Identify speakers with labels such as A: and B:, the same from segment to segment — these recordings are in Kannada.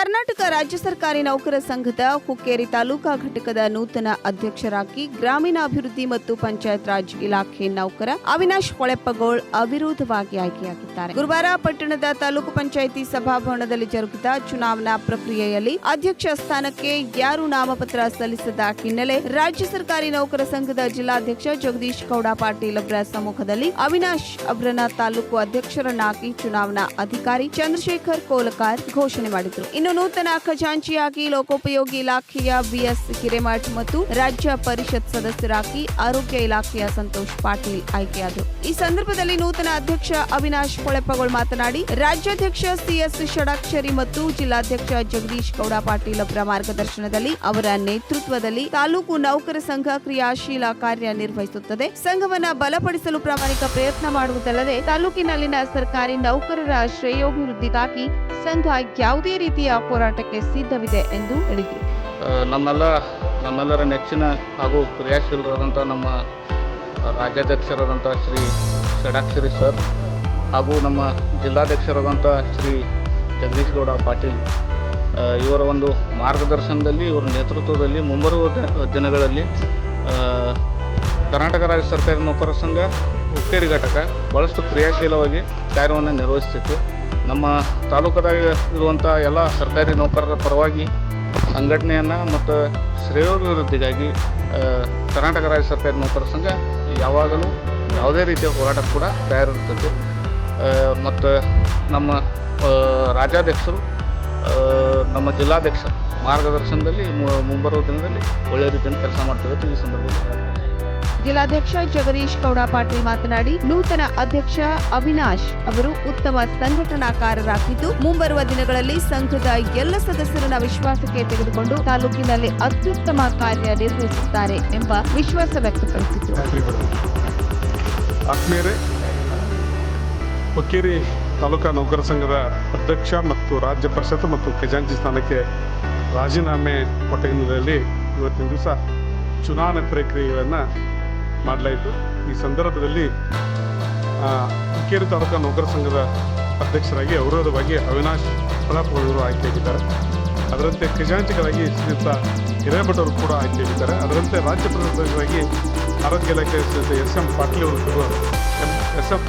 A: ಕರ್ನಾಟಕ ರಾಜ್ಯ ಸರ್ಕಾರಿ ನೌಕರ ಸಂಘದ ಹುಕ್ಕೇರಿ ತಾಲೂಕಾ ಘಟಕದ ನೂತನ ಅಧ್ಯಕ್ಷರಾಗಿ ಗ್ರಾಮೀಣಾಭಿವೃದ್ಧಿ ಮತ್ತು ಪಂಚಾಯತ್ ರಾಜ್ ಇಲಾಖೆ ನೌಕರ ಅವಿನಾಶ್ ಹೊಳೆಪ್ಪಗೋಳ್ ಅವಿರೋಧವಾಗಿ ಆಯ್ಕೆಯಾಗಿದ್ದಾರೆ. ಗುರುವಾರ ಪಟ್ಟಣದ ತಾಲೂಕು ಪಂಚಾಯಿತಿ ಸಭಾಭವನದಲ್ಲಿ ಜರುಗಿದ ಚುನಾವಣಾ ಪ್ರಕ್ರಿಯೆಯಲ್ಲಿ ಅಧ್ಯಕ್ಷ ಸ್ಥಾನಕ್ಕೆ ಯಾರೂ ನಾಮಪತ್ರ ಸಲ್ಲಿಸದ ಹಿನ್ನೆಲೆ ರಾಜ್ಯ ಸರ್ಕಾರಿ ನೌಕರ ಸಂಘದ ಜಿಲ್ಲಾಧ್ಯಕ್ಷ ಜಗದೀಶ್ ಗೌಡ ಪಾಟೀಲ್ ಅವರ ಸಮ್ಮುಖದಲ್ಲಿ ಅವಿನಾಶ್ ಅವರನ್ನ ತಾಲೂಕು ಅಧ್ಯಕ್ಷರನ್ನಾಗಿ ಚುನಾವಣಾ ಅಧಿಕಾರಿ ಚಂದ್ರಶೇಖರ್ ಕೋಲಕಾರ್ ಘೋಷಣೆ ಮಾಡಿದರು. ಇನ್ನು ನೂತನ ಖಜಾಂಚಿಯಾಗಿ ಲೋಕೋಪಯೋಗಿ ಇಲಾಖೆಯ ಬಿಎಸ್ ಹಿರೇಮಠ್ ಮತ್ತು ರಾಜ್ಯ ಪರಿಷತ್ ಸದಸ್ಯರಾಗಿ ಆರೋಗ್ಯ ಇಲಾಖೆಯ ಸಂತೋಷ್ ಪಾಟೀಲ್ ಆಯ್ಕೆಯಾದರು. ಈ ಸಂದರ್ಭದಲ್ಲಿ ನೂತನ ಅಧ್ಯಕ್ಷ ಅವಿನಾಶ್ ಹೊಳೆಪ್ಪಗೋಳ್ ಮಾತನಾಡಿ, ರಾಜ್ಯಾಧ್ಯಕ್ಷ ಸಿಎಸ್ ಷಡಾಕ್ಷರಿ ಮತ್ತು ಜಿಲ್ಲಾಧ್ಯಕ್ಷ ಜಗದೀಶ್ ಗೌಡ ಪಾಟೀಲ್ ಅವರ ಮಾರ್ಗದರ್ಶನದಲ್ಲಿ ಅವರ ನೇತೃತ್ವದಲ್ಲಿ ತಾಲೂಕು ನೌಕರ ಸಂಘ ಕ್ರಿಯಾಶೀಲ ಕಾರ್ಯನಿರ್ವಹಿಸುತ್ತದೆ. ಸಂಘವನ್ನ ಬಲಪಡಿಸಲು ಪ್ರಾಮಾಣಿಕ ಪ್ರಯತ್ನ ಮಾಡುವುದಲ್ಲದೆ ತಾಲೂಕಿನಲ್ಲಿನ ಸರ್ಕಾರಿ ನೌಕರರ ಶ್ರೇಯೋಭಿವೃದ್ಧಿಗಾಗಿ ಸಂಘ ಯಾವುದೇ ರೀತಿಯ ಹೋರಾಟಕ್ಕೆ ಸಿದ್ಧವಿದೆ ಎಂದು ಹೇಳಿದರು.
B: ನಮ್ಮೆಲ್ಲರ ನೆಚ್ಚಿನ ಹಾಗೂ ಕ್ರಿಯಾಶೀಲರಾದಂಥ ನಮ್ಮ ರಾಜ್ಯಾಧ್ಯಕ್ಷರಾದಂಥ ಶ್ರೀ ಷಡಾಕ್ಷರಿ ಸರ್ ಹಾಗೂ ನಮ್ಮ ಜಿಲ್ಲಾಧ್ಯಕ್ಷರಾದಂಥ ಶ್ರೀ ಜಗದೀಶ್ ಗೌಡ ಪಾಟೀಲ್ ಇವರ ಒಂದು ಮಾರ್ಗದರ್ಶನದಲ್ಲಿ, ಇವರ ನೇತೃತ್ವದಲ್ಲಿ ಮುಂಬರುವ ದಿನಗಳಲ್ಲಿ ಕರ್ನಾಟಕ ರಾಜ್ಯ ಸರ್ಕಾರಿ ನೌಕರ ಸಂಘ ಹುಕ್ಕೇರಿ ಘಟಕ ಭಾಳಷ್ಟು ಕ್ರಿಯಾಶೀಲವಾಗಿ ಕಾರ್ಯವನ್ನು ನಿರ್ವಹಿಸ್ತಿತ್ತು. ನಮ್ಮ ತಾಲೂಕದಾಗ ಇರುವಂಥ ಎಲ್ಲ ಸರ್ಕಾರಿ ನೌಕರರ ಪರವಾಗಿ ಸಂಘಟನೆಯನ್ನು ಮತ್ತು ಶ್ರೇಯೋಭಿವೃದ್ಧಿಗಾಗಿ ಕರ್ನಾಟಕ ರಾಜ್ಯ ಸರ್ಕಾರಿ ನೌಕರ ಸಂಘ ಯಾವಾಗಲೂ ಯಾವುದೇ ರೀತಿಯ ಹೋರಾಟ ಕೂಡ ತಯಾರಿರ್ತದೆ. ಮತ್ತು ನಮ್ಮ ರಾಜ್ಯಾಧ್ಯಕ್ಷರು ನಮ್ಮ ಜಿಲ್ಲಾಧ್ಯಕ್ಷರು ಮಾರ್ಗದರ್ಶನದಲ್ಲಿ ಮುಂಬರುವ ದಿನದಲ್ಲಿ ಒಳ್ಳೆಯ ರೀತಿಯಲ್ಲಿ ಕೆಲಸ ಮಾಡ್ತಿರುತ್ತೆ. ಈ ಸಂದರ್ಭದಲ್ಲಿ
A: ಜಿಲ್ಲಾಧ್ಯಕ್ಷ ಜಗದೀಶ್ ಗೌಡ ಪಾಟೀಲ್ ಮಾತನಾಡಿ, ನೂತನ ಅಧ್ಯಕ್ಷ ಅವಿನಾಶ್ ಅವರು ಉತ್ತಮ ಸಂಘಟನಾಕಾರರಾಗಿದ್ದು ಮುಂಬರುವ ದಿನಗಳಲ್ಲಿ ಸಂಘದ ಎಲ್ಲ ಸದಸ್ಯರನ್ನ ವಿಶ್ವಾಸಕ್ಕೆ ತೆಗೆದುಕೊಂಡು ತಾಲೂಕಿನಲ್ಲಿ ಅತ್ಯುತ್ತಮ ಕಾರ್ಯನಿರ್ವಹಿಸುತ್ತಾರೆ ಎಂಬ ವಿಶ್ವಾಸ ವ್ಯಕ್ತಪಡಿಸಿದರು.
C: ಆತ್ಮೀಯರೇ, ಹುಕ್ಕೇರಿ ತಾಲೂಕಾ ನೌಕರ ಸಂಘದ ಅಧ್ಯಕ್ಷ ಮತ್ತು ರಾಜ್ಯ ಪರಿಷತ್ ಮತ್ತು ಖಜಾಂಚಿ ಸ್ಥಾನಕ್ಕೆ ರಾಜೀನಾಮೆ ಕೊಟ್ಟ ಹಿನ್ನೆಲೆಯಲ್ಲಿ ಇವತ್ತಿನ ದಿವಸ ಚುನಾವಣೆ ಪ್ರಕ್ರಿಯೆಗಳನ್ನು ಮಾಡಲಾಯಿತು. ಈ ಸಂದರ್ಭದಲ್ಲಿ ಹುಕ್ಕೇರಿ ತಾಲೂಕಾ ನೌಕರ ಸಂಘದ ಅಧ್ಯಕ್ಷರಾಗಿ ಅವಿರೋಧವಾಗಿ ಅವಿನಾಶ್ ಹೊಳೆಪ್ಪಗೋಳ್ ಆಯ್ಕೆಯಾಗಿದ್ದಾರೆ. ಅದರಂತೆ ಖಜಾಂಚಿಗಳಾಗಿ ಶ್ರೀಯುತ ಹಿರೇಮಠ್ ಅವರು ಕೂಡ ಆಯ್ಕೆಯಾಗಿದ್ದಾರೆ. ಅದರಂತೆ ರಾಜ್ಯ ಪ್ರತಿನಿಧಿಗಳಾಗಿ ಆರೋಗ್ಯ ಇಲಾಖೆ ಶ್ರೀಯುತ ಎಸ್ ಎಂ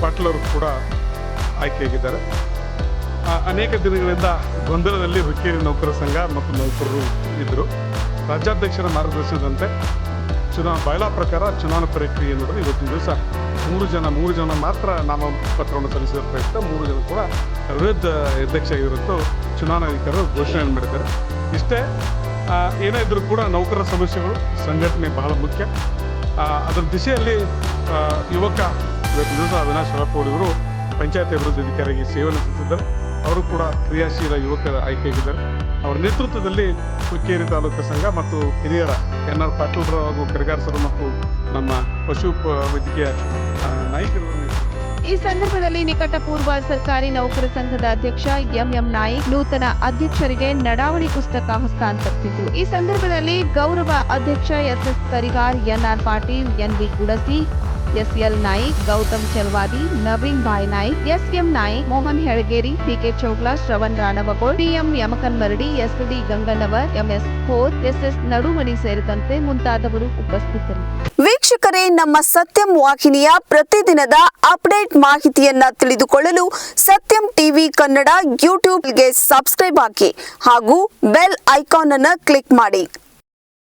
C: ಪಾಟೀಲ್ ಅವರು ಕೂಡ ಆಯ್ಕೆಯಾಗಿದ್ದಾರೆ. ಅನೇಕ ದಿನಗಳಿಂದ ಗೊಂದಲದಲ್ಲಿ ಹುಕ್ಕೇರಿ ನೌಕರ ಸಂಘ ಮತ್ತು ನೌಕರರು ಇದ್ದರು. ರಾಜ್ಯಾಧ್ಯಕ್ಷರ ಮಾರ್ಗದರ್ಶನದಂತೆ ಬಯಲಾ ಪ್ರಕಾರ ಚುನಾವಣಾ ಪ್ರಕ್ರಿಯೆ ನೋಡಿದ್ರೆ ಇವತ್ತಿನ ದಿವಸ ಮೂರು ಜನ ಮಾತ್ರ ನಾಮಪತ್ರವನ್ನು ಸಲ್ಲಿಸಿದ ಪ್ರಯುಕ್ತ 3 ಜನ ಕೂಡ ವಿರುದ್ಧ ಅಧ್ಯಕ್ಷ ಆಗಿರುತ್ತೋ ಚುನಾವಣಾಧಿಕಾರಿಗಳು ಘೋಷಣೆಯನ್ನು ಮಾಡಿದ್ದಾರೆ. ಇಷ್ಟೇ ಏನೇ ಇದ್ರೂ ಕೂಡ ನೌಕರರ ಸಮಸ್ಯೆಗಳು ಸಂಘಟನೆ ಬಹಳ ಮುಖ್ಯ. ಅದರ ದಿಶೆಯಲ್ಲಿ ಯುವಕ ಇವತ್ತಿನ ದಿವಸ ಅವಿನಾಶ್ ಹೊಳೆಪ್ಪಗೋಳ್ ಇವರು ಪಂಚಾಯತ್ ಅಭಿವೃದ್ಧಿ ಅಧಿಕಾರಿಯಾಗಿ ಸೇವೆಯನ್ನು ಸಲ್ಲಿಸಿದ್ದಾರೆ. ಅವರು ಕೂಡ ಕ್ರಿಯಾಶೀಲ ಯುವಕರ ಆಯ್ಕೆಯಾಗಿದ್ದಾರೆ. ಅವರ ನೇತೃತ್ವದಲ್ಲಿ ಹುಕ್ಕೇರಿ ತಾಲೂಕು ಸಂಘ ಮತ್ತು ಹಿರಿಯರ NR ಪಾಟೀಲ್ ಹಾಗೂ ಕರಿಗಾರಸರು ಮತ್ತು ನಮ್ಮ ಪಶು ವೈದ್ಯಕೀಯ ನಾಯಕರು.
A: ಈ ಸಂದರ್ಭದಲ್ಲಿ ನಿಕಟಪೂರ್ವ ಸರ್ಕಾರಿ ನೌಕರ ಸಂಘದ ಅಧ್ಯಕ್ಷ ಎಂಎಂ ನಾಯ್ಕ್ ನೂತನ ಅಧ್ಯಕ್ಷರಿಗೆ ನಡಾವಳಿ ಪುಸ್ತಕ ಹಸ್ತಾಂತರಿಸಿದರು. ಈ ಸಂದರ್ಭದಲ್ಲಿ ಗೌರವ ಅಧ್ಯಕ್ಷ SS Karigar, NR Patil, NV ಗುಡಸಿ, SL Naik, Gautam Chalavadi, Naveen Bhai Naik, SM Naik, Mohan ಹೆಳಗೇರಿ, DK Chougla, Shravan ರಾಣವಗೋಳ್, PM ಯಮಕನ್ ಮರಡಿ, SD ಗಂಗನ್ನವರ್, MS Khot, SS Nadumani ಸೇರಿದಂತೆ ಮುಂತಾದವರು ಉಪಸ್ಥಿತರು. ವೀಕ್ಷಕರೇ, ನಮ್ಮ ಸತ್ಯಂ ವಾಹಿನಿಯ ಪ್ರತಿದಿನದ ಅಪ್ಡೇಟ್ ಮಾಹಿತಿಯನ್ನ ತಿಳಿದುಕೊಳ್ಳಲು ಸತ್ಯಂ ಟಿವಿ ಕನ್ನಡ ಯೂಟ್ಯೂಬ್ಗೆ ಸಬ್ಸ್ಕ್ರೈಬ್ ಹಾಕಿ ಹಾಗೂ ಬೆಲ್ ಐಕಾನ್ ಅನ್ನು ಕ್ಲಿಕ್ ಮಾಡಿ.